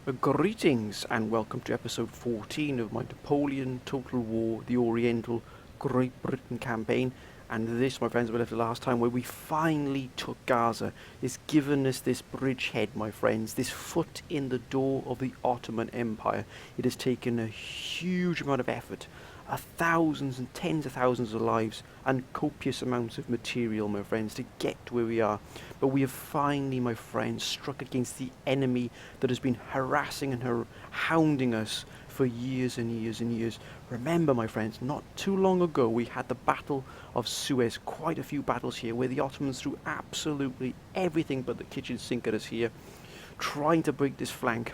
Greetings and welcome to episode 14 of my Napoleon Total War, the Oriental Great Britain campaign. And this, my friends, we left the last time where we finally took Gaza. It's given us this bridgehead, my friends, this foot in the door of the Ottoman Empire. It has taken a huge amount of effort, thousands and tens of thousands of lives, and copious amounts of material, my friends, to get to where we are. But we have finally, my friends, struck against the enemy that has been harassing and hounding us for years and years and years. Remember, my friends, not too long ago we had the Battle of Suez, quite a few battles here, where the Ottomans threw absolutely everything but the kitchen sink at us here, trying to break this flank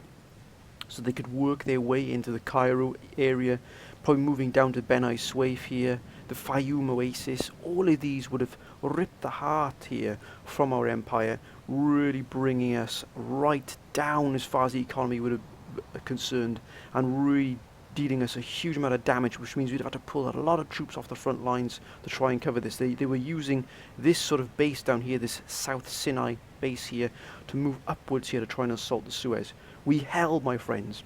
so they could work their way into the Cairo area, probably moving down to Beni Suef here, the Fayoum Oasis. All of these would have ripped the heart here from our empire, really bringing us right down as far as the economy would have concerned, and really dealing us a huge amount of damage, which means we'd have to pull a lot of troops off the front lines to try and cover this. They were using this sort of base down here, this South Sinai base here, to move upwards here to try and assault the Suez. We held, my friends,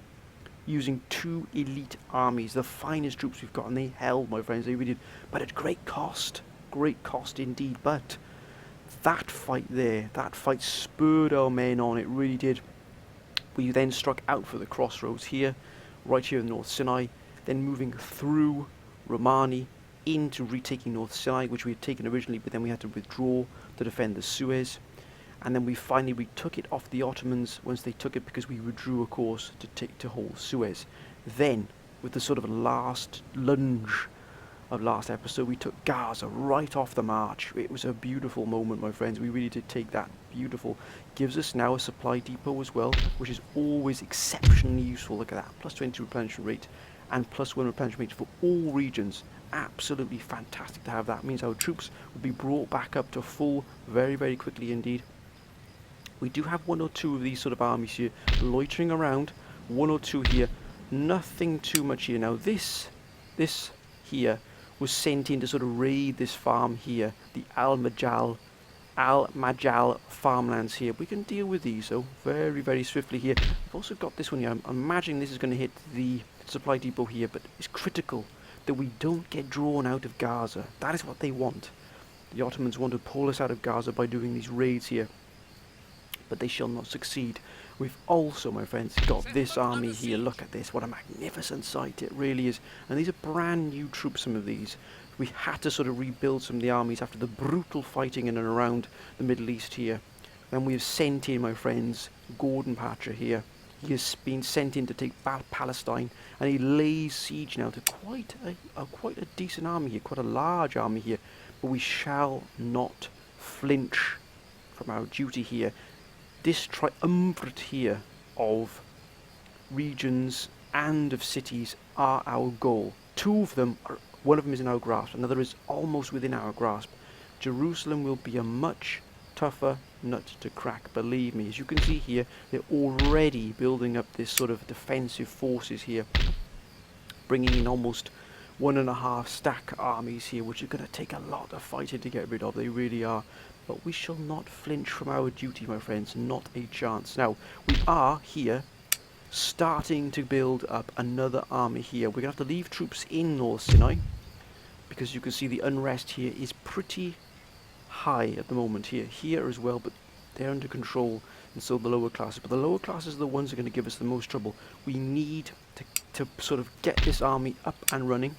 using two elite armies, the finest troops we've got, and they held, my friends, they really did, but at great cost indeed. But that fight there, that fight spurred our men on, it really did. We then struck out for the crossroads here, right here in North Sinai, then moving through Romani into retaking North Sinai, which we had taken originally, but then we had to withdraw to defend the Suez. And then we finally took it off the Ottomans once they took it, because we withdrew, of course, to hold Suez. Then, with the sort of last lunge of last episode, we took Gaza right off the march. It was a beautiful moment, my friends. We really did take that. Beautiful. Gives us now a supply depot as well, which is always exceptionally useful. Look at that. Plus 20 replenishment rate and plus 1 replenishment rate for all regions. Absolutely fantastic to have that. It means our troops will be brought back up to full very, very quickly indeed. We do have one or two of these sort of armies here loitering around. One or two here. Nothing too much here. Now this here was sent in to sort of raid this farm here, the Al-Majal farmlands here. We can deal with these though very, very swiftly here. We've also got this one here. I'm imagining this is going to hit the supply depot here, but it's critical that we don't get drawn out of Gaza. That is what they want. The Ottomans want to pull us out of Gaza by doing these raids here, but they shall not succeed. We've also, my friends, got this army here. Look at this. What a magnificent sight it really is. And these are brand new troops, some of these. We had to sort of rebuild some of the armies after the brutal fighting in and around the Middle East here. And we have sent in, my friends, Gordon Pacha here. He has been sent in to take Palestine, and he lays siege now to quite a decent army here, quite a large army here. But we shall not flinch from our duty here. This triumvirate here of regions and of cities are our goal. Two of them one of them is in our grasp, another is almost within our grasp. Jerusalem will be a much tougher nut to crack, believe me. As you can see here, they're already building up this sort of defensive forces here, bringing in almost 1.5 stack armies here, which are going to take a lot of fighting to get rid of. They really are. But we shall not flinch from our duty, my friends, not a chance. Now, we are here starting to build up another army here. We're going to have to leave troops in North Sinai, because you can see the unrest here is pretty high at the moment here as well, but they're under control, and so the lower classes. But the lower classes are the ones that are going to give us the most trouble. We need to sort of get this army up and running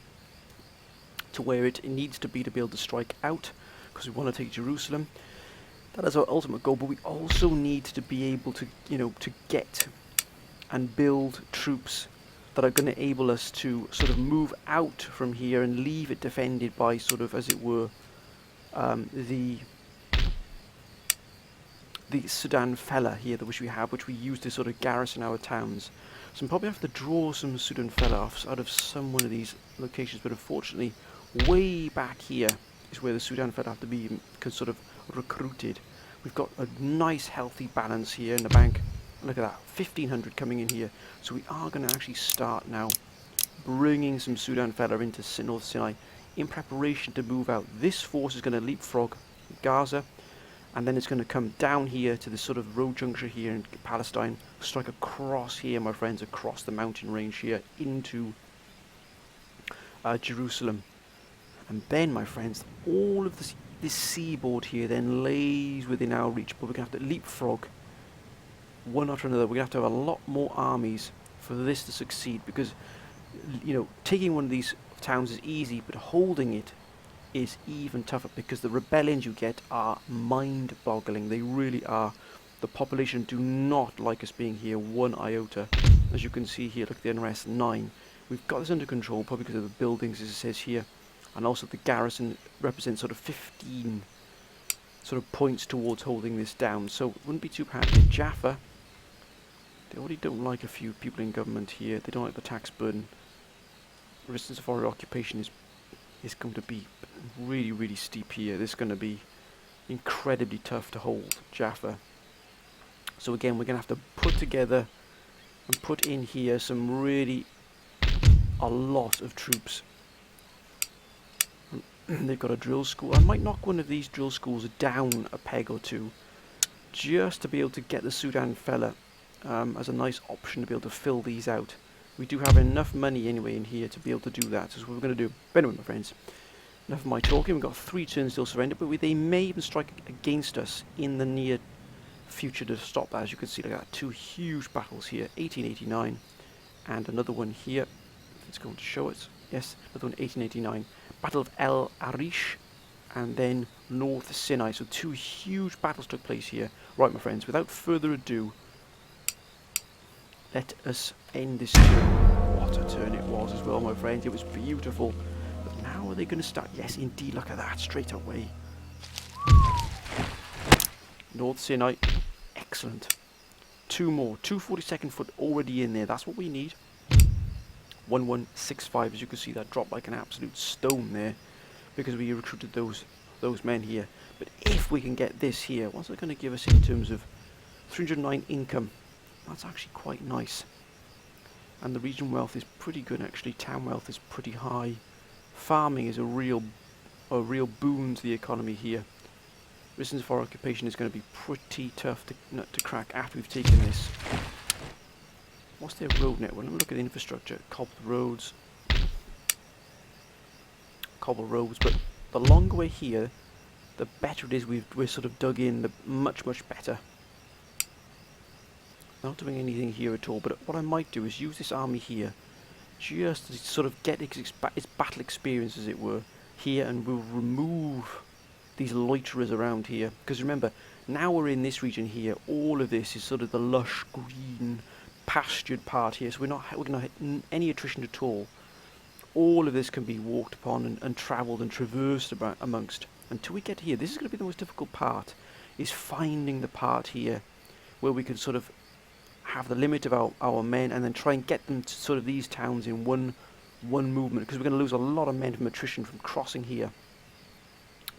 to where it needs to be to be able to strike out, because we want to take Jerusalem. That is our ultimate goal, but we also need to be able to, to get and build troops that are going to enable us to sort of move out from here and leave it defended by sort of, as it were, the Sudan fella here, which we use to sort of garrison our towns. So I'm probably have to draw some Sudan fella out of some one of these locations, but unfortunately, way back here is where the Sudan fella have to be sort of recruited. We've got a nice healthy balance here in the bank. Look at that, 1,500 coming in here. So we are going to actually start now bringing some Sudan fella into North Sinai in preparation to move out. This force is going to leapfrog Gaza, and then it's going to come down here to this sort of road juncture here in Palestine, strike across here, my friends, across the mountain range here into Jerusalem. And then, my friends, all of this seaboard here then lays within our reach, but we're going to have to leapfrog one after another. We're going to have a lot more armies for this to succeed, because, you know, taking one of these towns is easy, but holding it is even tougher, because the rebellions you get are mind-boggling. They really are. The population do not like us being here one iota. As you can see here, look at the unrest, 9. We've got this under control, probably because of the buildings, as it says here, and also the garrison represents sort of 15 sort of points towards holding this down, so it wouldn't be too bad. Jaffa, they already don't like a few people in government here. They don't like the tax burden. Resistance of foreign occupation is going to be really, really steep here. This is going to be incredibly tough to hold, Jaffa. So again, we're going to have to put together and put in here some really, a lot of troops. They've got a drill school. I might knock one of these drill schools down a peg or two, just to be able to get the Sudan fella as a nice option to be able to fill these out. We do have enough money anyway in here to be able to do that. So that's what we're going to do. But anyway, my friends, enough of my talking. We've got 3 turns still surrendered, but they may even strike against us in the near future to stop that. As you can see, I got 2 huge battles here, 1889, and another one here. It's going to show us. Yes, another one, 1889. Battle of El Arish, and then North Sinai. So 2 huge battles took place here. Right, my friends, without further ado, let us end this turn. What a turn it was as well, my friends. It was beautiful. But now are they going to start? Yes, indeed, look at that, straight away. North Sinai, excellent. 2 more, 2 42nd foot already in there. That's what we need. 1165, as you can see, that dropped like an absolute stone there, because we recruited those men here. But if we can get this here, what's it going to give us in terms of 309 income? That's actually quite nice. And the region wealth is pretty good actually. Town wealth is pretty high. Farming is a real boon to the economy here. Resistance for occupation is going to be pretty tough to crack after we've taken this. What's their road network? Let me look at the infrastructure. Cobbled roads. But the longer we're here, the better it is. We're sort of dug in, the much better. Not doing anything here at all, but what I might do is use this army here, just to sort of get its battle experience, as it were, here, and we'll remove these loiterers around here. Because remember, now we're in this region here, all of this is sort of the lush, green, pastured part here, so we're not going to hit any attrition at all. All of this can be walked upon and travelled and traversed about amongst until we get here. This is going to be the most difficult part, is finding the part here where we can sort of have the limit of our men and then try and get them to sort of these towns in one movement, because we're going to lose a lot of men from attrition from crossing here.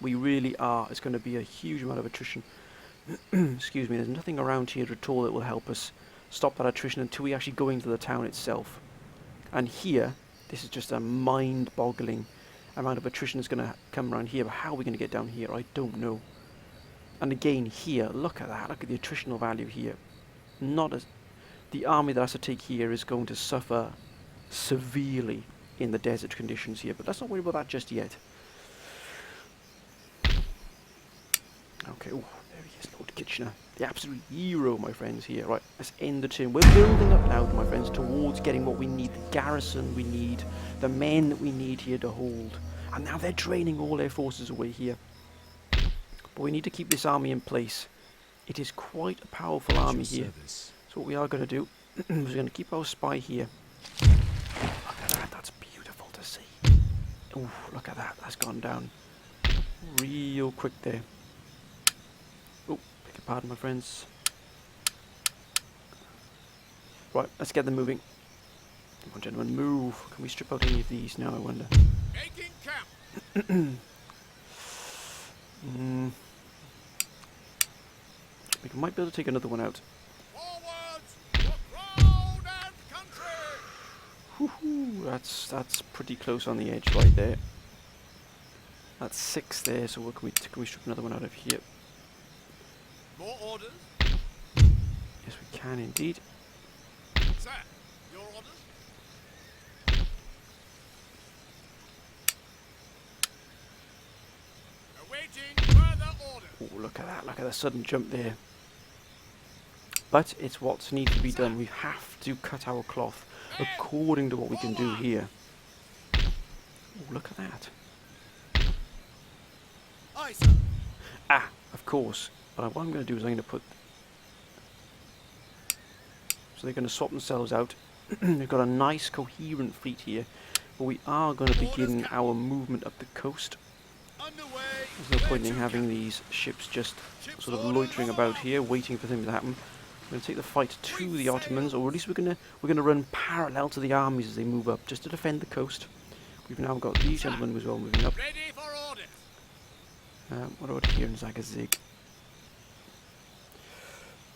We really are. It's going to be a huge amount of attrition. Excuse me. There's nothing around here at all that will help us stop that attrition until we actually go into the town itself. And here, this is just a mind-boggling amount of attrition that's going to come around here. But how are we going to get down here? I don't know. And again, here, look at that. Look at the attritional value here. Not as the army that has to take here is going to suffer severely in the desert conditions here. But let's not worry about that just yet. Okay. Oh, there he is, Lord Kitchener. The absolute hero, my friends, here. Right, let's end the turn. We're building up now, my friends, towards getting what we need. The garrison we need. The men that we need here to hold. And now they're draining all their forces away here. But we need to keep this army in place. It is quite a powerful army here. So what we are going to do is we're going to keep our spy here. Look at that. That's beautiful to see. Oh, look at that. That's gone down real quick there. Oh, beg your pardon, my friends. Right, let's get them moving. Come on, gentlemen, move. Can we strip out any of these now, I wonder? Making camp. We might be able to take another one out. Forwards for crown and country. Woohoo! That's pretty close on the edge right there. That's 6 there, so what can we strip another one out of here? More orders? Yes, we can indeed. Sir, your orders? Awaiting further orders. Oh, look at that. Look at the sudden jump there. But it's what needs to be done. We have to cut our cloth according to what we can do here. Oh, look at that. Aye, sir. Ah, of course. But what I'm going to do is I'm going to put... So they're going to swap themselves out. We've got a nice coherent fleet here. But we are going to begin our movement up the coast. Underway. There's no point in having these ships just sort of loitering about here, waiting for things to happen. We're going to take the fight to the Ottomans, or at least we're going to run parallel to the armies as they move up, just to defend the coast. We've now got these gentlemen as well moving up. Ready for orders. What about here in Zagazig?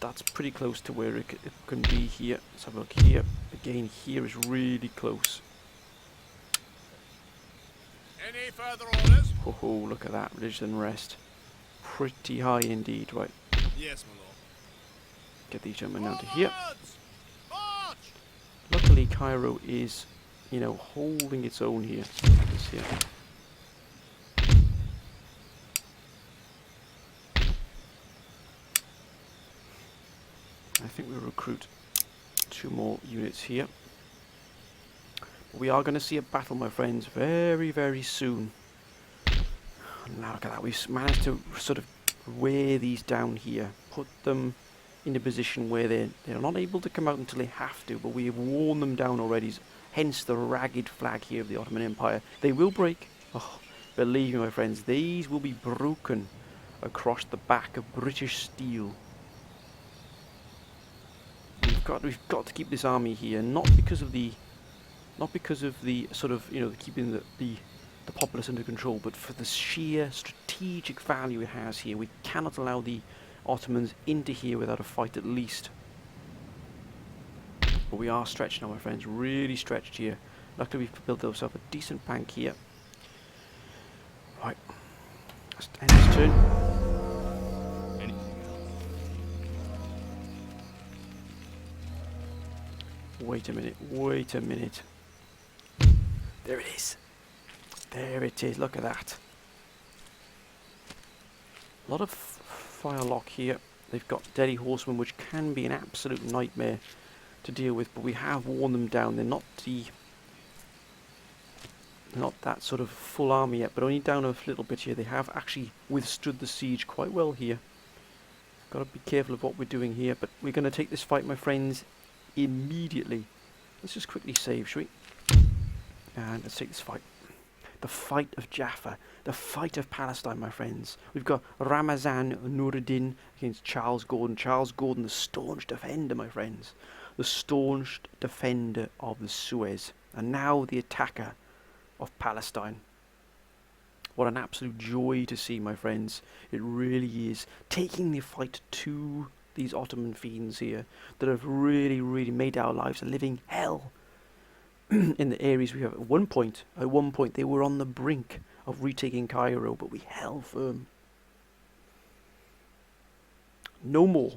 That's pretty close to where it can be here. Let's have a look here. Again, here is really close. Any further orders? Oh, look at that, religious unrest. Pretty high indeed, right. Yes, my lord. Get these gentlemen down to here. Forwards! March! Luckily, Cairo is, you know, holding its own here. This here. I think we'll recruit 2 more units here. But we are going to see a battle, my friends, very, very soon. And now look at that. We've managed to sort of wear these down here, put them in a position where they're not able to come out until they have to, but we have worn them down already, hence the ragged flag here of the Ottoman Empire. They will break. Oh, believe me, my friends, these will be broken across the back of British steel. We've got to keep this army here, not because of the sort of, you know, keeping the populace under control, but for the sheer strategic value it has here. We cannot allow the Ottomans into here without a fight at least. But we are stretched now, my friends, really stretched here. Luckily we've built ourselves a decent bank here. Right, let's end this turn. Anything else? Wait a minute. There it is. There it is, look at that. A lot of firelock here. They've got Delhi horsemen, which can be an absolute nightmare to deal with, but we have worn them down. They're not that sort of full army yet, but only down a little bit here. They have actually withstood the siege quite well here. Got to be careful of what we're doing here, but we're going to take this fight, my friends, immediately. Let's just quickly save, shall we? And let's take this fight. The fight of Jaffa. The fight of Palestine, my friends. We've got Ramazan Nuruddin against Charles Gordon. Charles Gordon, the staunch defender, my friends. The staunch defender of the Suez. And now the attacker of Palestine. What an absolute joy to see, my friends. It really is. Taking the fight to these Ottoman fiends here that have really, really made our lives a living hell. In the areas we have at one point they were on the brink of retaking Cairo, but we held firm. No more.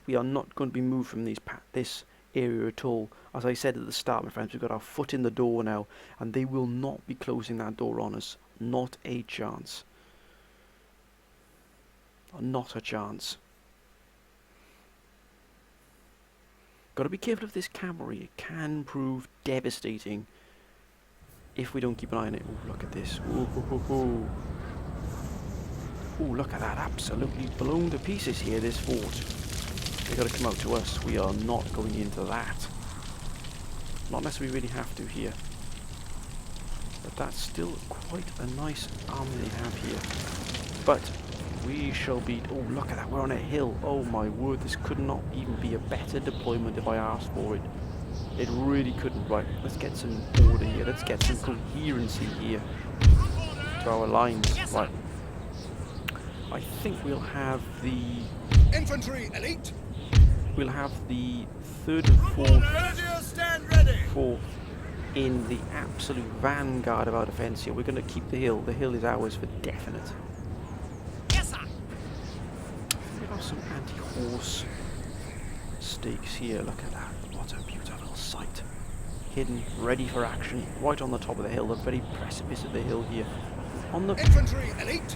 We are not going to be moved from this area at all. As I said at the start, my friends, we've got our foot in the door now, and they will not be closing that door on us. Not a chance. Not a chance. Got to be careful of this cavalry. It can prove devastating if we don't keep an eye on it. Oh, look at this. Oh, look at that. Absolutely blown to pieces here, this fort. They got to come out to us. We are not going into that. Not unless we really have to here. But that's still quite a nice army they have here. But we shall beat... Oh, look at that. We're on a hill. Oh, my word. This could not even be a better deployment if I asked for it. It really couldn't. Right, let's get some order here. Let's get some coherency here to our lines. Right. I think we'll have the... Infantry, elite! We'll have the 3rd and 4th in the absolute vanguard of our defence here. We're going to keep the hill. The hill is ours for definite. Yes, sir! have some anti-horse stakes here. Look at that. What a beautiful sight. Hidden, ready for action, right on the top of the hill, the very precipice of the hill here. On the Infantry elite.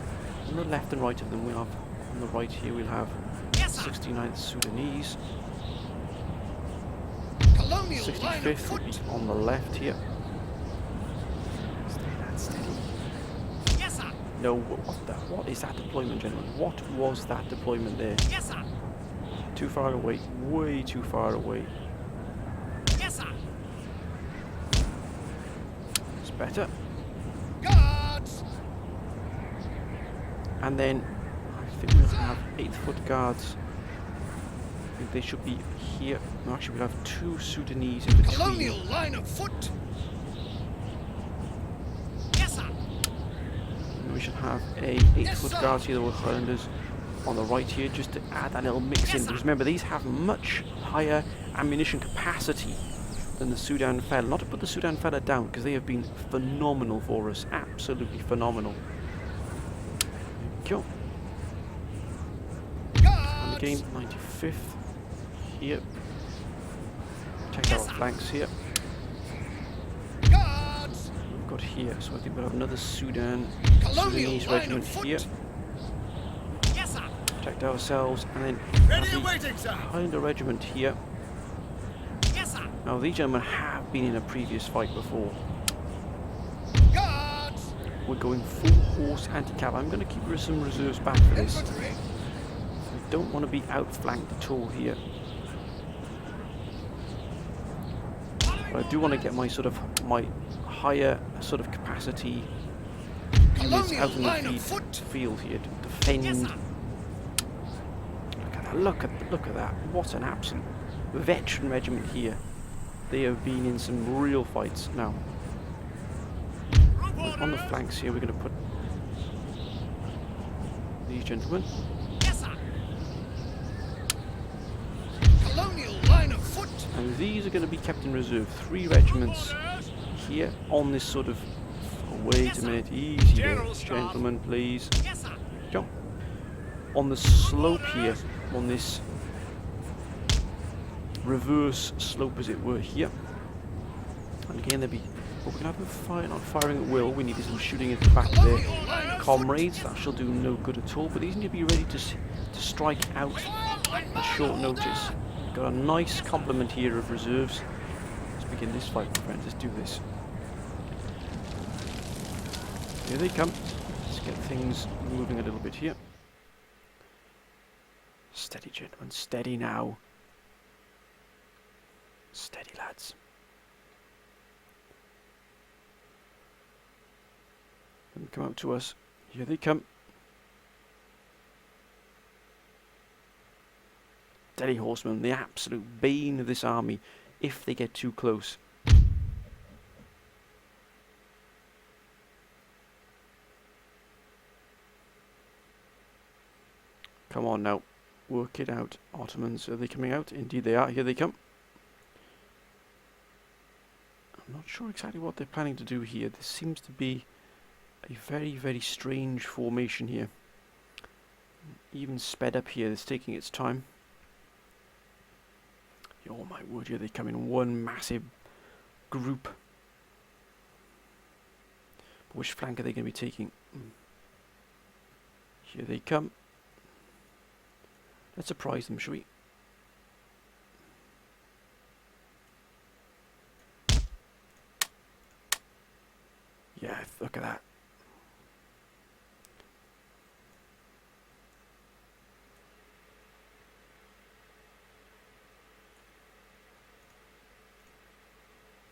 On the left and right of them, we'll have, on the right here, we'll have Yes, sir. 69th Sudanese. Colonial line of 65th would be foot. on the left here. Steady, lad, steady. Yes, sir. No, what is that deployment, gentlemen? What was that deployment there? Yes, sir. Too far away, way too far away. Yes, sir. It's better. Guards. And then, I think we'll have 8th Foot Guards. I think they should be here. No, actually, we'll have 2 Sudanese in between. Colonial line of foot. Yes, sir. And we should have a 8th Yes, Foot sir. Guards here, the Highlanders on the right here, just to add that little mix Yes, in. sir. Because remember, these have much higher ammunition capacity than the Sudan Fella. Not to put the Sudan Fella down, because they have been phenomenal for us. Absolutely phenomenal. Cool. And Guards. again, 95th here. Check Yes, our sir. flanks here. Guards. We've got here, so I think we'll have another Colonial Sudanese line regiment of foot. here. Yes, sir. Protect ourselves, and then Ready have and the waiting, sir. Highlander regiment here. Yes, sir. Now these gentlemen have been in a previous fight before. Guards. We're going full horse anti-cav. I'm going to keep some reserves back for this. Infantry. I don't want to be outflanked at all here. But I do want to get my my higher sort of capacity units Colonial out in line the of foot. field here to defend. Yes, sir. Look at that! Look at that! What an absolute veteran regiment here. They have been in some real fights now. On the flanks here, we're going to put these gentlemen. Yes, sir. Colonial line of foot. And these are going to be kept in reserve. 3 regiments here on this sort of... Oh, wait Yes, a sir. minute. Easy there, General staff. gentlemen, please. Yes, sir. Jump. On the slope here, on this reverse slope, as it were, here. And again, there'll be... But we're going to have them fire, not firing at will. We need some shooting into the back of their Colonial line of comrades. That shall do no good at all. But these need to be ready to strike out at short notice. Got a nice complement here of reserves. Let's begin this fight, my friends. Let's do this. Here they come. Let's get things moving a little bit here. Steady, gentlemen. Steady now. Steady, lads. Let them come out to us. Here they come. Steady, horsemen. The absolute bane of this army if they get too close. Come on now. Work it out. Ottomans, are they coming out? Indeed they are. Here they come. I'm not sure exactly what they're planning to do here. This seems to be a very, very strange formation here. Even sped up here. It's taking its time. Oh my word, here they come in one massive group. Which flank are they going to be taking? Here they come. Let's surprise them, shall we? Yeah, look at that.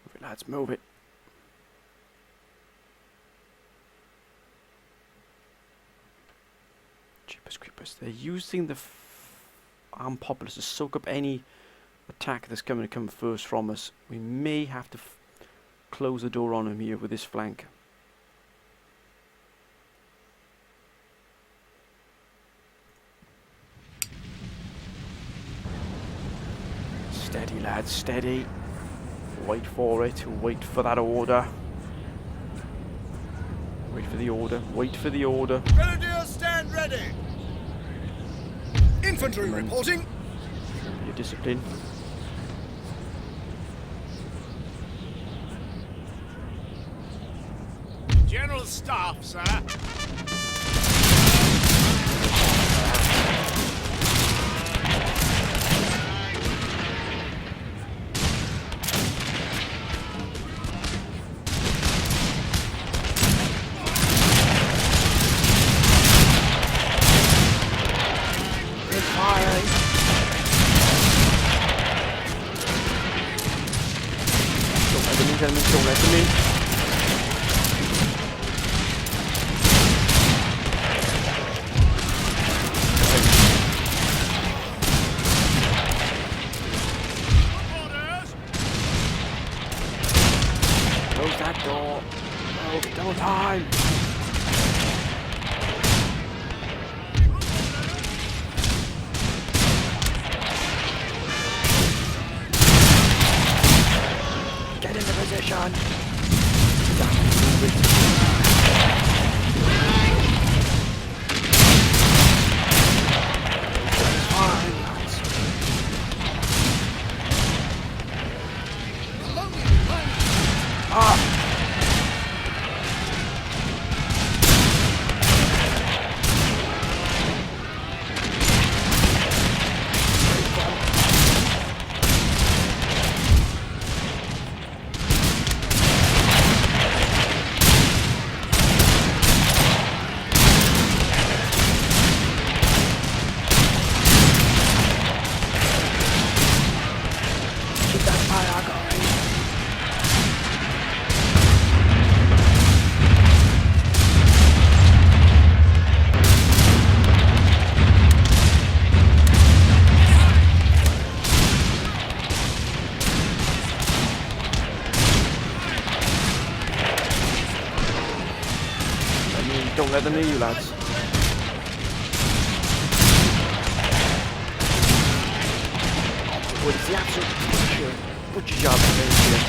Move it, lads, move it. Jeepers creepers. They're using the armed populace to soak up any attack that's going to come first from us. We may have to close the door on them here with this flank. Steady, lads, steady. Wait for it. Wait for that order. Wait for the order. Wait for the order. Grenadiers stand ready. Infantry Gentlemen. reporting. Your discipline. General Staff, sir. It's firing. Don't let them in, gentlemen. Don't let them in. Orders. Close that door. Oh, double time. Get into position. Move it. Fine, lads. Colonial line. Ah! Keep that fire going. I mean, don't let them near you, lads. Well, it's the absolute butcher job against here.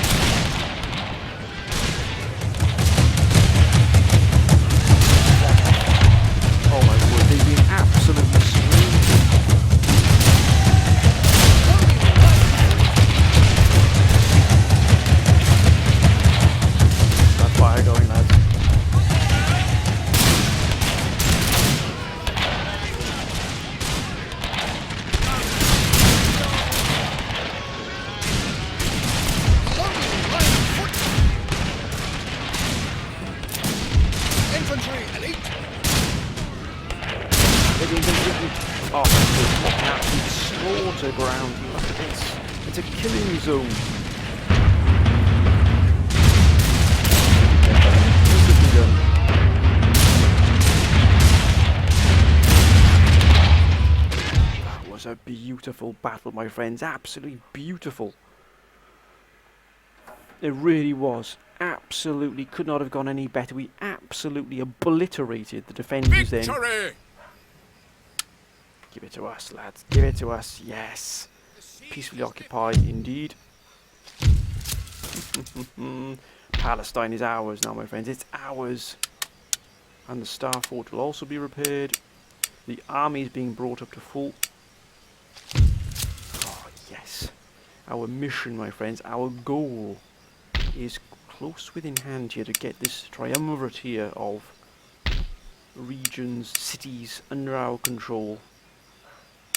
Oh my word, they've been absolutely screaming. That fire going, lads. Colonial line of foot. Infantry elite. They've been completely... Oh, what an absolute slaughter ground. Look at this. It's a killing zone. Beautifully done. That was a beautiful battle, my friends. Absolutely beautiful. It really was. Absolutely could not have gone any better. We absolutely obliterated the defenders then. Victory. Give it to us, lads. Give it to us. Yes. Peacefully occupied, indeed. Palestine is ours now, my friends. It's ours. And the Star Fort will also be repaired. The army is being brought up to full. Oh, yes. Our mission, my friends, our goal is close within hand here to get this triumvirate here of regions, cities under our control.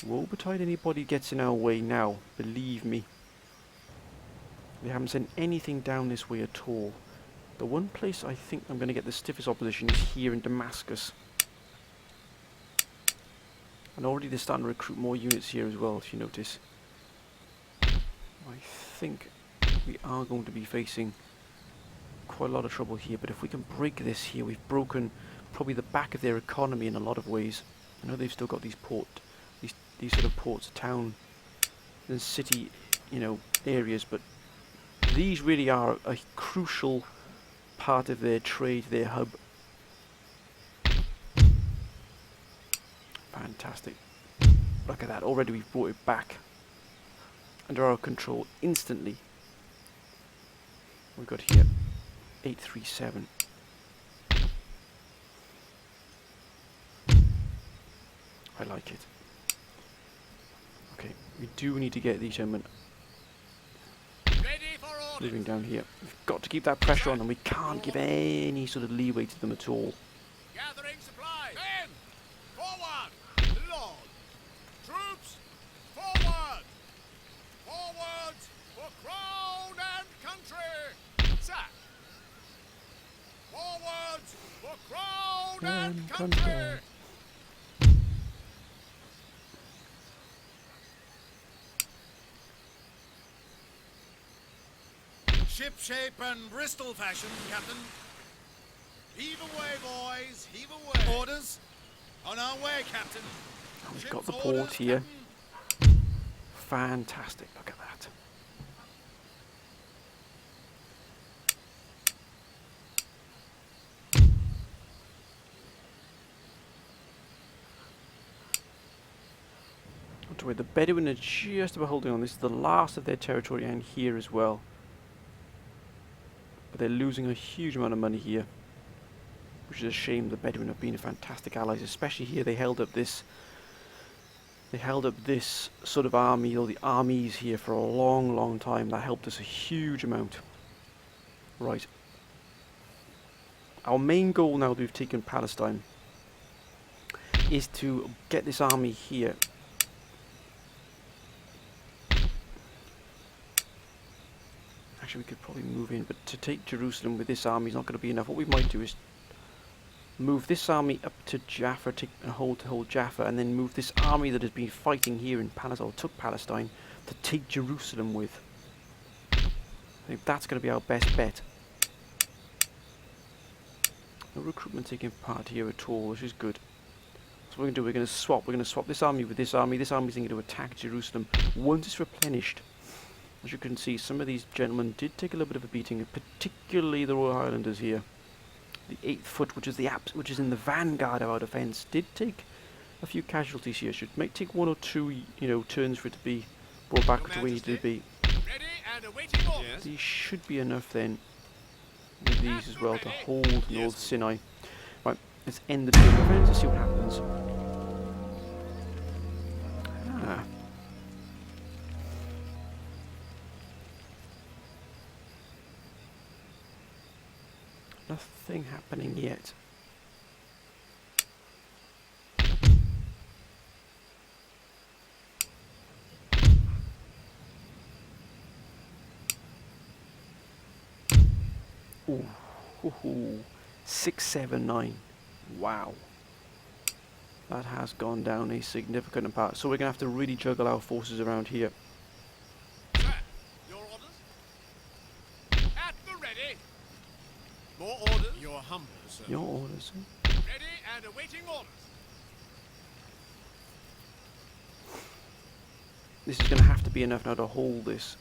Woe betide anybody gets in our way now, believe me. They haven't sent anything down this way at all. The one place I think I'm going to get the stiffest opposition is here in Damascus. And already they're starting to recruit more units here as well, if you notice. I think we are going to be facing quite a lot of trouble here, but if we can break this here, we've broken probably the back of their economy in a lot of ways. I know they've still got these these sort of ports, town and city, you know, areas, but these really are a crucial part of their trade, their hub. Fantastic. Look at that, already we've brought it back under our control instantly. We've got here 837. I like it. We do need to get these gentlemen Ready for living orders. down here. We've got to keep that pressure on them. We can't give any sort of leeway to them at all. Gathering supplies. Men, forward. Lord. Troops, forward. Forwards for crown and country. Sir. Forwards for crown and country. Ship shape and Bristol fashion, Captain. Heave away, boys, heave away. Orders? On our way, Captain. We've got Ship's the port orders, here. Captain. Fantastic, look at that. Not to worry, the Bedouin are just about holding on. This is the last of their territory and here as well. But they're losing a huge amount of money here, which is a shame. The Bedouin have been fantastic allies, especially here. They held up this sort of army, or the armies here, for a long, long time. That helped us a huge amount. Right. Our main goal now that we've taken Palestine is to get this army here. Actually, we could probably move in, but to take Jerusalem with this army is not going to be enough. What we might do is move this army up to Jaffa, and hold Jaffa, and then move this army that has been fighting here in Palestine, or took Palestine, to take Jerusalem with. I think that's going to be our best bet. No recruitment taking part here at all, which is good. So what we're going to do, we're going to swap. We're going to swap this army with this army. This army is going to attack Jerusalem once it's replenished. As you can see, some of these gentlemen did take a little bit of a beating, particularly the Royal Highlanders here. The 8th Foot, which is in the vanguard of our defence, did take a few casualties here. Should take 1 or 2, turns for it to be brought back to where it needed to be. Ready and awaiting orders. These should be enough then, with these as well, to hold North Sinai. Right, let's end the turn, my friends. Let's see what happens. Ah. Nothing happening yet. Ooh, 679. Wow. That has gone down a significant part. So we're going to have to really juggle our forces around here. Sir, your orders? At the ready. More orders? Your humble, sir. Your orders. Ready and awaiting orders. This is going to have to be enough now to hold this.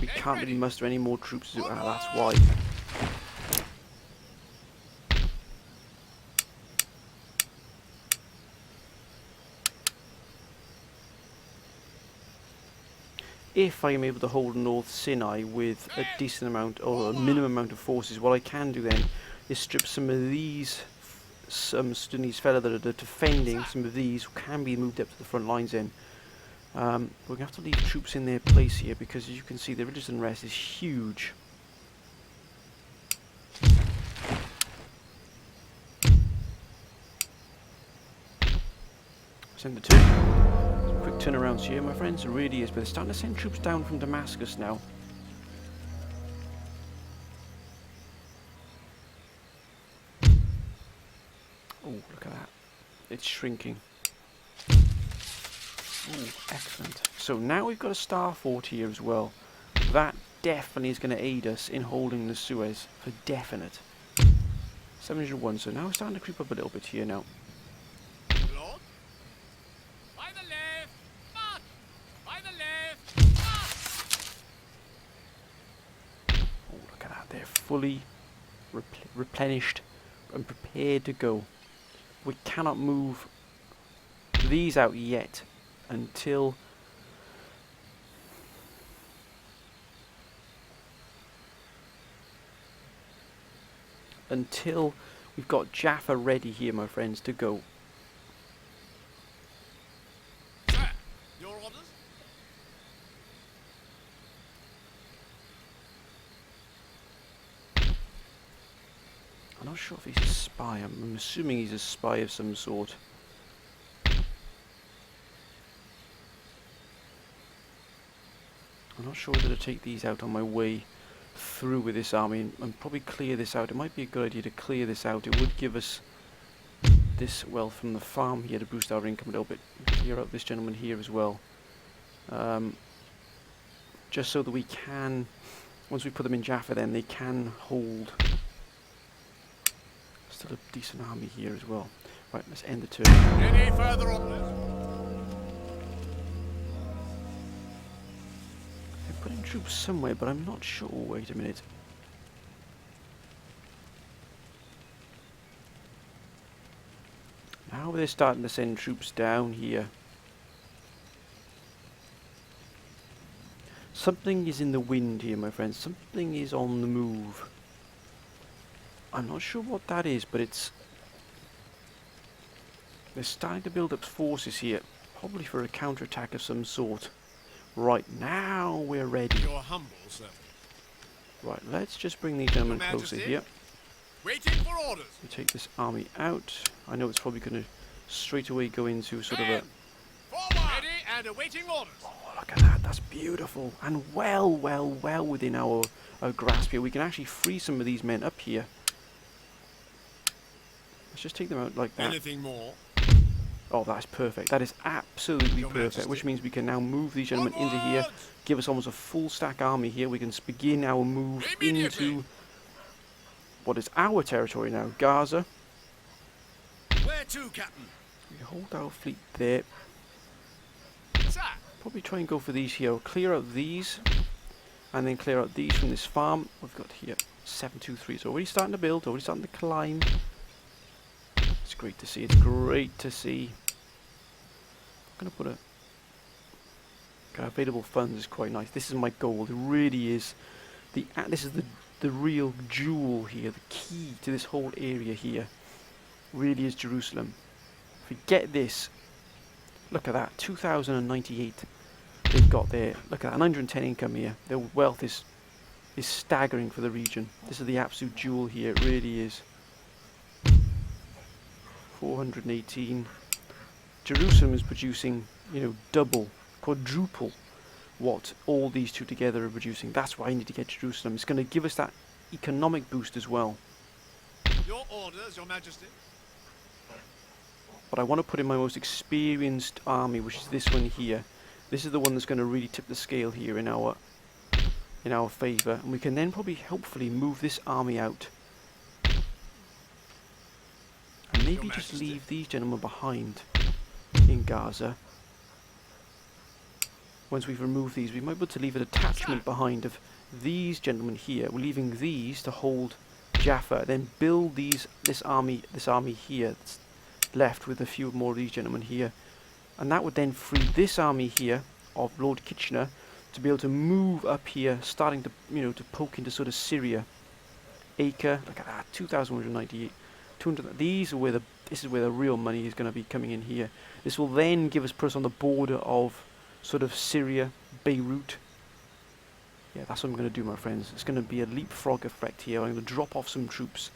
We can't really muster any more troops. That's why. If I am able to hold North Sinai with a decent amount, or a minimum amount of forces, what I can do then is strip some of these, Sudanese fellow that are defending, some of these can be moved up to the front lines then. We're going to have to leave troops in their place here, because as you can see, the religious unrest is huge. Send the two. Some quick turnarounds here, my friends. It really is. But they're starting to send troops down from Damascus now. Oh, look at that. It's shrinking. Oh, excellent. So now we've got a star fort here as well. That definitely is going to aid us in holding the Suez, for definite. 701, so now we're starting to creep up a little bit here now. Lord. By the left. March. By the left. March. Oh, look at that. They're fully replenished and prepared to go. We cannot move these out yet until we've got Jaffa ready here, my friends, to go. Sir, your orders? I'm not sure if he's a spy. I'm assuming he's a spy of some sort. I'm not sure whether to take these out on my way through with this army and probably clear this out. It might be a good idea to clear this out. It would give us this wealth from the farm here to boost our income a little bit. Clear out this gentleman here as well. Just so that we can, once we put them in Jaffa, then they can hold. Still a decent army here as well. Right, let's end the turn. Any further orders? They're putting troops somewhere, but I'm not sure. Wait a minute. Now they're starting to send troops down here. Something is in the wind here, my friends. Something is on the move. I'm not sure what that is, but it's... They're starting to build up forces here. Probably for a counterattack of some sort. Right, now we're ready. Your humble servant. Right, let's just bring these gentlemen Your closer Majesty? here. Waiting for orders. We take this army out. I know it's probably going to straight away go into sort of a... Forward. Ready and awaiting orders. Oh, look at that. That's beautiful. And well within our grasp here. We can actually free some of these men up here. Let's just take them out like that. Anything more? Oh, that's perfect. That is absolutely Your perfect. Majesty. Which means we can now move these gentlemen into here. Give us almost a full stack army here. We can begin our move Immediately. into what is our territory now, Gaza. Where to, Captain? We hold our fleet there. Sir. Probably try and go for these here. Clear out these, and then clear out these from this farm. We've got here 723. It's already starting to build. Already starting to climb. It's great to see. It's great to see. I'm gonna put a. Okay, available funds is quite nice. This is my goal. It really is. This is the real jewel here. The key to this whole area here really is Jerusalem. If we get this, look at that. 2,098 they've got there. Look at that. 910 income here. Their wealth is staggering for the region. This is the absolute jewel here. It really is. 418. Jerusalem is producing, you know, double, quadruple what all these two together are producing. That's why I need to get Jerusalem. It's going to give us that economic boost as well. Your orders, Your Majesty. But I want to put in my most experienced army, which is this one here. This is the one that's going to really tip the scale here in our favour, and we can then probably, hopefully, move this army out. And maybe just leave these gentlemen behind in Gaza. Once we've removed these, we might be able to leave a detachment behind of these gentlemen here. We're leaving these to hold Jaffa, then build this army here that's left with a few more of these gentlemen here, and that would then free this army here of Lord Kitchener to be able to move up here, starting to, you know, to poke into sort of Syria. Acre, look at that, 2,198. 200. This is where the real money is going to be coming in here. This will then give us put on the border of sort of Syria, Beirut. Yeah, that's what I'm going to do, my friends. It's going to be a leapfrog effect here. I'm going to drop off some troops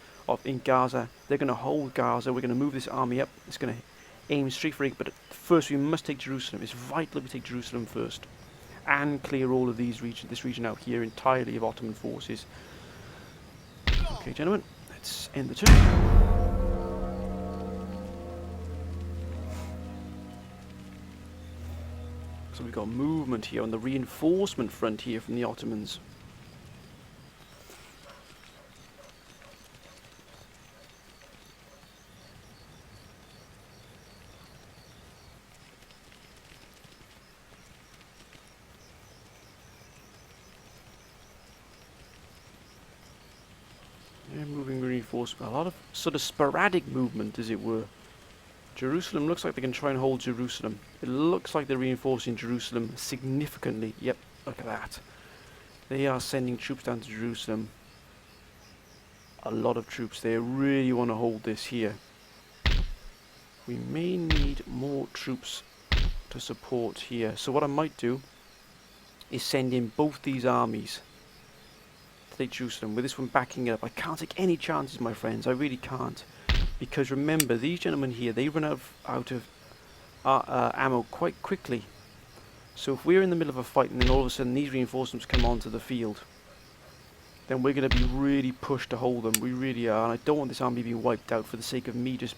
in Gaza. They're going to hold Gaza. We're going to move this army up. It's going to aim straight for it. But first, we must take Jerusalem. It's vital that we take Jerusalem first, and clear all of this region out here entirely of Ottoman forces. Okay, gentlemen, let's end the turn. So we've got movement here on the reinforcement front here from the Ottomans. Yeah, moving reinforcement. A lot of sort of sporadic movement, as it were. Jerusalem looks like they can try and hold Jerusalem. It looks like they're reinforcing Jerusalem significantly. Yep, look at that. They are sending troops down to Jerusalem. A lot of troops. They really want to hold this here. We may need more troops to support here. So what I might do is send in both these armies take Jerusalem with this one backing it up. I can't take any chances, my friends. I really can't. Because remember, these gentlemen here, they run out of ammo quite quickly. So if we're in the middle of a fight and then all of a sudden these reinforcements come onto the field, then we're going to be really pushed to hold them. We really are. And I don't want this army being wiped out for the sake of me just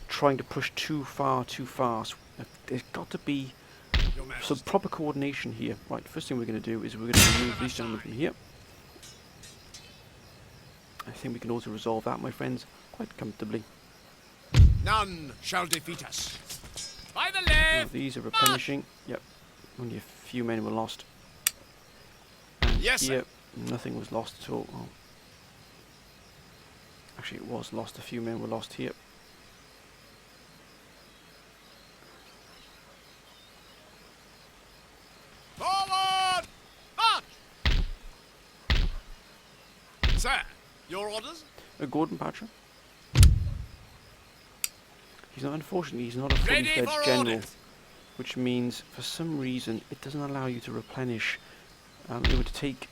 trying to push too far, too fast. There's got to be some proper coordination here. Right, first thing we're going to do is we're going to remove these gentlemen from here. I think we can also resolve that, my friends, quite comfortably. None shall defeat us. By the Now left. these are replenishing. Yep, only a few men were lost. And Yes, here, nothing was lost at all. Oh. Actually, it was lost. A few men were lost here. Forward! March! Sir, your orders? Gordon Patcher. Unfortunately, he's not a fully Ready fledged for general, orders. which means for some reason it doesn't allow you to replenish. It would take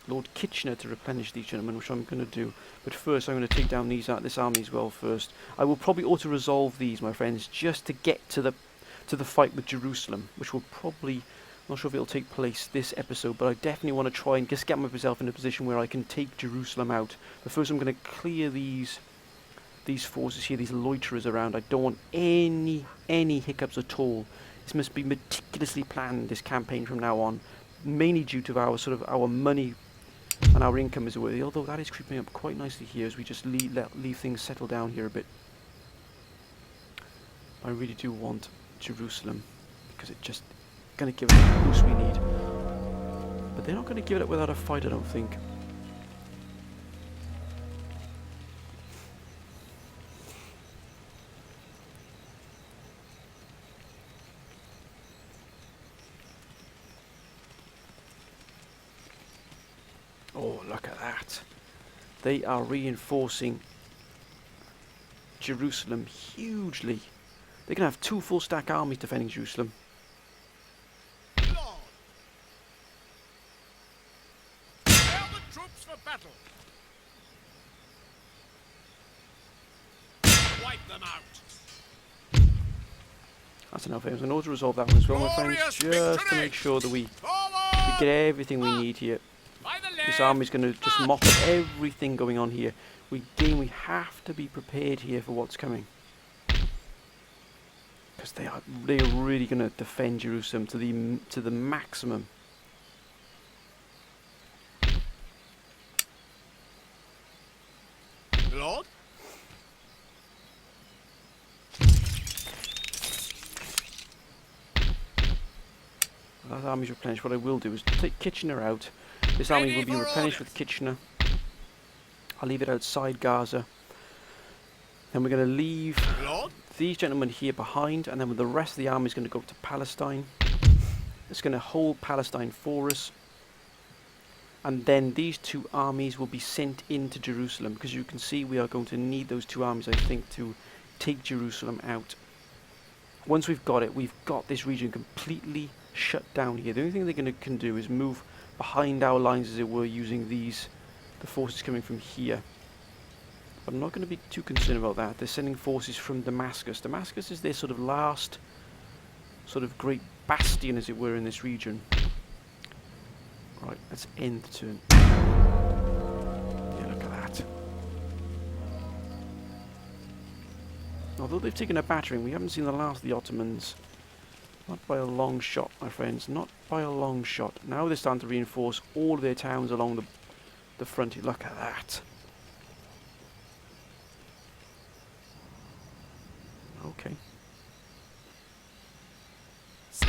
Lord Kitchener to replenish these gentlemen, which I'm going to do. But first, I'm going to take down this army as well. First, I will probably auto-resolve these, my friends, just to get to the fight with Jerusalem, which will probably, I'm not sure if it'll take place this episode, but I definitely want to try and just get myself in a position where I can take Jerusalem out. But first, I'm going to clear these forces here, these loiterers around. I don't want any hiccups at all. This must be meticulously planned, this campaign from now on, mainly due to our money and our income as well. Although that is creeping up quite nicely here as we just leave things settle down here a bit. I really do want Jerusalem because it's just going to give us the boost we need. But they're not going to give it up without a fight, I don't think. Oh, look at that. They are reinforcing Jerusalem hugely. They can have 2 full stack armies defending Jerusalem. Lord! Prepare the troops for battle. Wipe them out. That's enough. I'm going to auto-resolve that one as well, my friends, Glorious just to victory! make sure that we Forward! get everything we need here. By the This left. army's going to just mop up everything going on here. We have to be prepared here for what's coming. Because they are really going to defend Jerusalem to the maximum. Lord? That army's replenished. What I will do is take Kitchener out. This army will be replenished with Kitchener. I'll leave it outside Gaza. Then we're going to leave Lord? these gentlemen here behind, and then the rest of the army is going to go to Palestine. It's going to hold Palestine for us. And then these 2 armies will be sent into Jerusalem, because you can see we are going to need those 2 armies, I think, to take Jerusalem out. Once we've got it, we've got this region completely shut down here. The only thing they can do is move behind our lines, as it were, using the forces coming from here. But I'm not going to be too concerned about that. They're sending forces from Damascus. Damascus is their sort of last great bastion, as it were, in this region. Right, let's end the turn. Yeah, look at that. Although they've taken a battering, we haven't seen the last of the Ottomans. Not by a long shot, my friends. Not by a long shot. Now they're starting to reinforce all of their towns along the frontier. Look at that. Okay. Sir!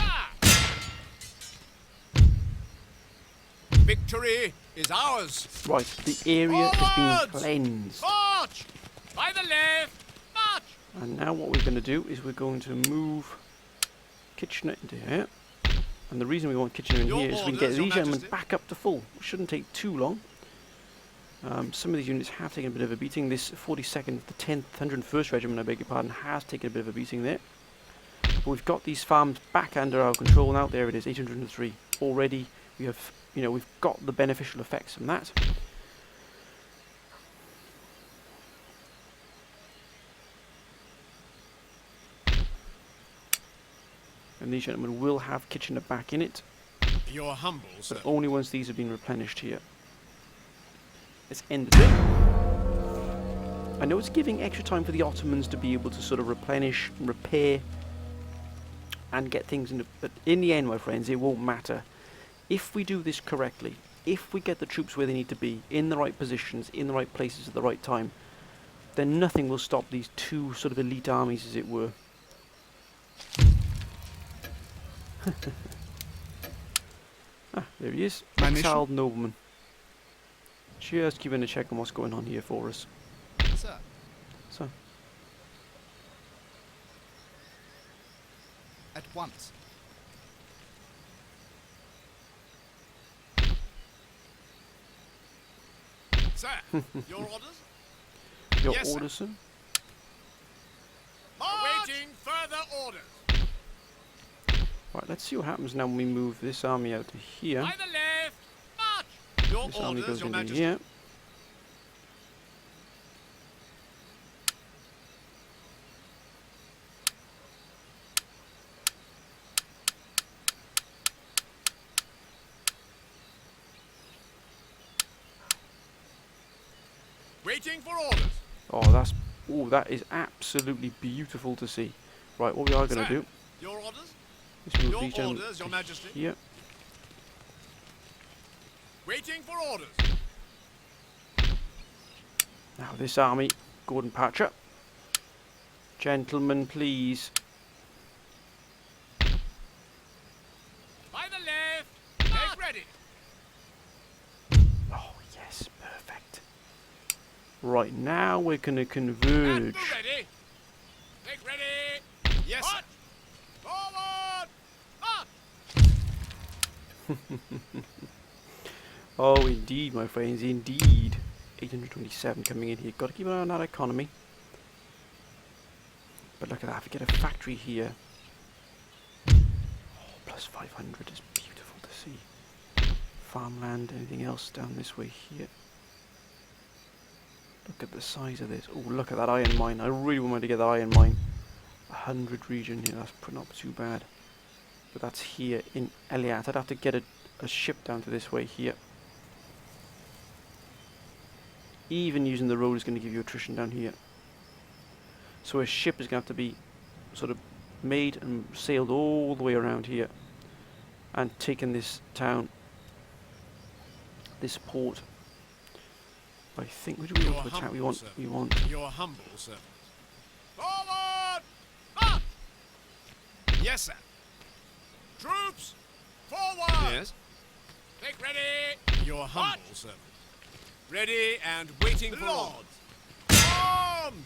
Victory is ours. Right, the area has been Forwards! cleansed. March! By the left. March. And now what we're going to do is we're going to move Kitchener into here. And the reason we want Kitchener in Your here is we can orders, get Your these gentlemen Majesty. back up to full. It shouldn't take too long. Some of these units have taken a bit of a beating. This 42nd, the 10th, 101st Regiment, I beg your pardon, has taken a bit of a beating there. But we've got these farms back under our control now. There it is, 803. Already we have you know, we've got the beneficial effects from that. And these gentlemen will have Kitchener back in it, Your humble but servant. only once these have been replenished here. Let's end the turn. I know it's giving extra time for the Ottomans to be able to sort of replenish, repair, and get things into, but in the end, my friends, it won't matter. If we do this correctly, if we get the troops where they need to be, in the right positions, in the right places at the right time, then nothing will stop these two sort of elite armies, as it were. Ah, there he is. My mission? Exiled nobleman. Just keeping a check on what's going on here for us. Sir. So, At once. Sir, your orders? your Yes, sir. orders, sir? Awaiting further orders. Right, let's see what happens now when we move this army out to here. By the left. March. Your This army orders, goes Your into Majesty. here. Waiting for orders. Oh, that is absolutely beautiful to see. Right, what we are going to Sir, do Your orders? is move Your these gentlemen orders, Your to Majesty. here. Waiting for orders. Now this army, Gordon Patcher. Gentlemen, please. By the left. Make ready. Oh, yes, perfect. Right, now we're going to At the converge. ready. Make ready. Yes, sir. Forward. March. Oh, indeed, my friends, indeed. 827 coming in here. Got to keep an eye on that economy. But look at that, if we get a factory here. Oh, plus 500 is beautiful to see. Farmland, anything else down this way here. Look at the size of this. Oh, look at that iron mine. I really wanted to get that iron mine. 100 region here, that's not too bad. But that's here in Eliat. I'd have to get a ship down to this way here. Even using the road is going to give you attrition down here. So a ship is going to have to be sort of made and sailed all the way around here and taken this town, this port. I think we do Your want to attack. humble We want. Your humble servant. Forward. March. Yes, sir. Troops. Forward. Yes. Make ready. Your humble servant. Ready and waiting for orders. Arms.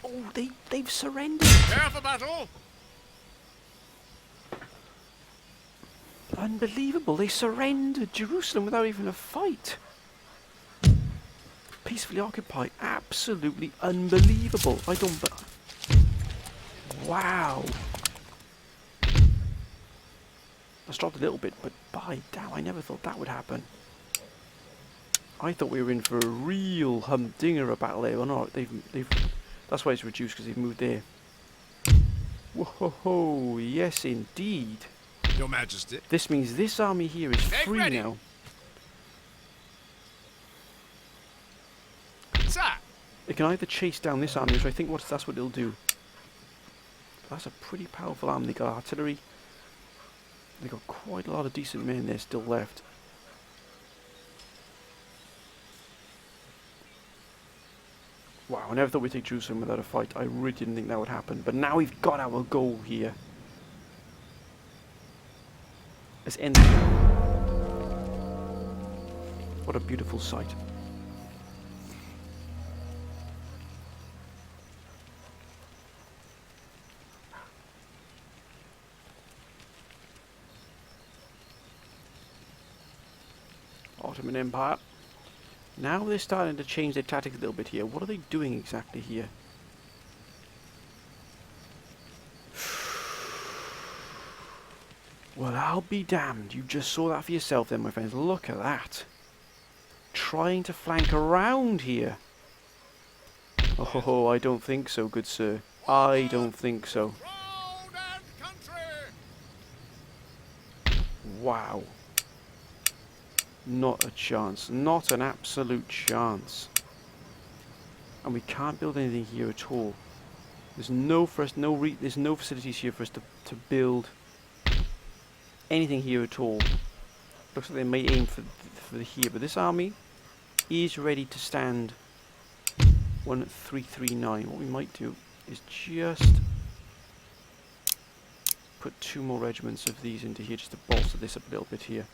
Oh, they've surrendered. Prepare for battle. Unbelievable! They surrendered Jerusalem without even a fight. Peacefully occupied. Absolutely unbelievable. I don't. Wow. I dropped a little bit, but by damn, I never thought that would happen. I thought we were in for a real humdinger of battle there. Well, no, they've. That's why it's reduced, because they've moved there. Whoa, yes, indeed. Your Majesty. This means this army here is Make free ready. now. Sir. It can either chase down this army, which I think that's what it'll do. That's a pretty powerful army. They got artillery. They got quite a lot of decent men there still left. Wow, I never thought we'd take Jerusalem without a fight. I really didn't think that would happen. But now we've got our goal here. Let's end it. What a beautiful sight. Ottoman Empire. Now they're starting to change their tactics a little bit here. What are they doing exactly here? Well, I'll be damned. You just saw that for yourself then, my friends. Look at that. Trying to flank around here. Oh, I don't think so, good sir. I don't think so. Road and country. Wow. Not a chance. Not an absolute chance. And we can't build anything here at all. There's no there's no facilities here for us to build anything here at all. Looks like they may aim for the here, but this army is ready to stand 1339. What we might do is just put 2 more regiments of these into here just to bolster this up a little bit here.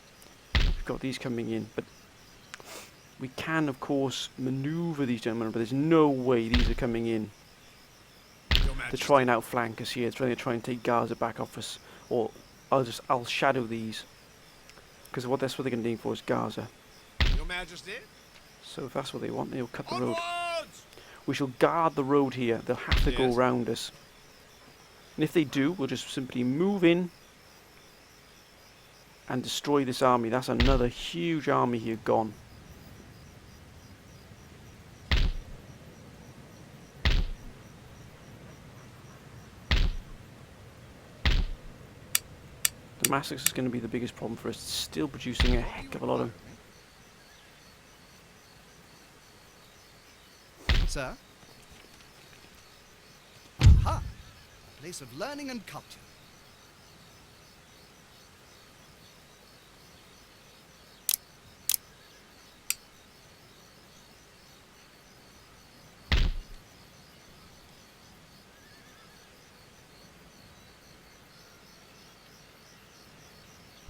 We've got these coming in, but we can of course maneuver these gentlemen, but there's no way these are coming in to try and outflank us here. It's trying to try and take Gaza back off us, or I'll shadow these, because that's what they're going to aim for is Gaza. Your Majesty. So if that's what they want, they'll cut the road. Onwards! We shall guard the road here. They'll have to go Yes. round us. And if they do, we'll just simply move in and destroy this army. That's another huge army here gone. Damascus is going to be the biggest problem for us. It's still producing a heck of a lot of... Sir? Aha! Place of learning and culture.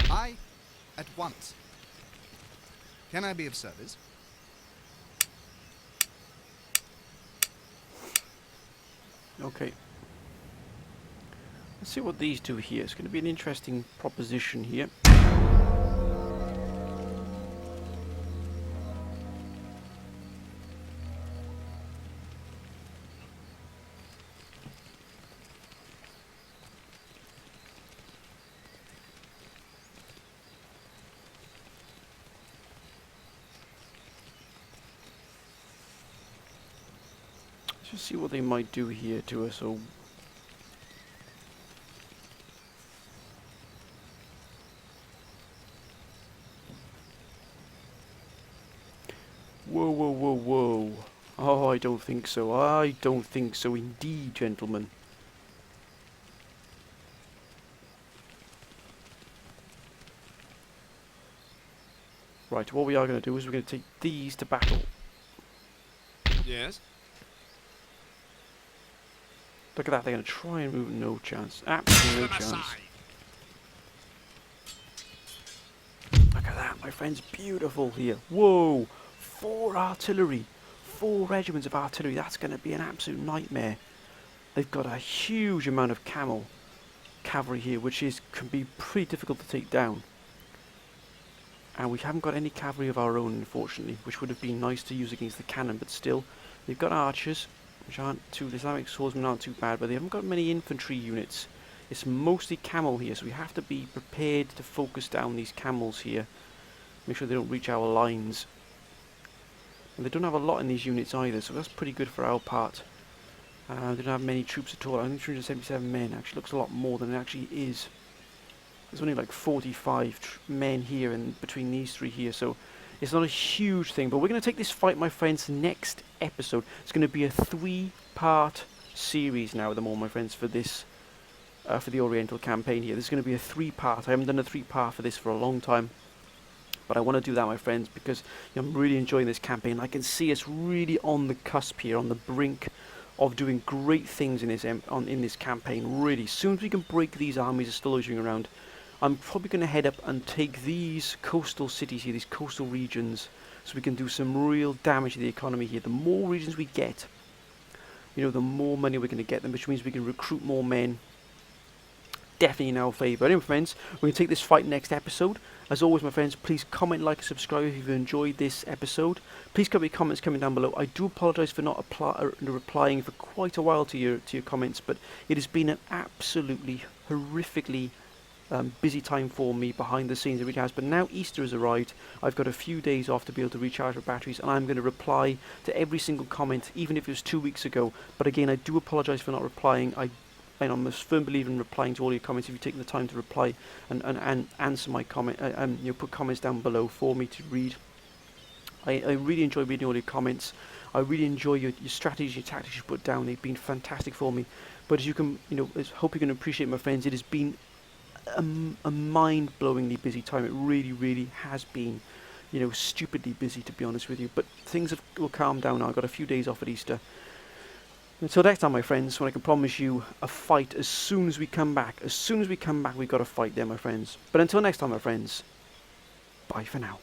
I, at once. Can I be of service? Okay. Let's see what these do here. It's going to be an interesting proposition here. Let's just see what they might do here to us. So whoa, whoa, whoa, whoa. Oh, I don't think so. I don't think so indeed, gentlemen. Right, what we are going to do is we're going to take these to battle. Yes. Look at that, they're going to try and move. No chance. Absolutely no Them chance. aside. Look at that, my friends. Beautiful here. Whoa! 4 artillery. 4 regiments of artillery. That's going to be an absolute nightmare. They've got a huge amount of cavalry here, which can be pretty difficult to take down. And we haven't got any cavalry of our own, unfortunately, which would have been nice to use against the cannon, but still. They've got archers, which aren't too... The Islamic swordsmen aren't too bad, but they haven't got many infantry units. It's mostly camel here, so we have to be prepared to focus down these camels here. Make sure they don't reach our lines. And they don't have a lot in these units either, so that's pretty good for our part. They don't have many troops at all. I think 377 men actually looks a lot more than it actually is. There's only like 45 men here and between these 3 here, so it's not a huge thing. But we're going to take this fight, my friends, next episode. It's going to be a 3-part series now at the moment, my friends, for this, for the Oriental campaign here. This is going to be a 3-part. I haven't done a 3-part for this for a long time. But I want to do that, my friends, because I'm really enjoying this campaign. I can see us really on the cusp here, on the brink of doing great things in this campaign. Really, as soon as we can break these armies that are still loitering around, I'm probably going to head up and take these coastal cities here, these coastal regions, so we can do some real damage to the economy here. The more regions we get, the more money we're going to get them, which means we can recruit more men. Definitely in our favour. Anyway, friends, we're going to take this fight next episode. As always, my friends, please comment, like, and subscribe if you've enjoyed this episode. Please keep your comments coming down below. I do apologise for not replying for quite a while to your comments, but it has been an absolutely horrifically busy time for me behind the scenes, it really has. But now Easter has arrived, I've got a few days off to be able to recharge my batteries, and I'm going to reply to every single comment, even if it was 2 weeks ago. But again, I do apologise for not replying. I'm a firm believer in replying to all your comments if you've taken the time to reply and answer my comment, put comments down below for me to read. I really enjoy reading all your comments. I really enjoy your strategies, your tactics you put down. They've been fantastic for me. But as you can, hope you can appreciate, my friends, it has been a mind-blowingly busy time. It really, really has been, stupidly busy, to be honest with you. But things will calm down now. I've got a few days off at Easter. Until next time, my friends, when I can promise you a fight as soon as we come back. As soon as we come back, we've got a fight there, my friends. But until next time, my friends, bye for now.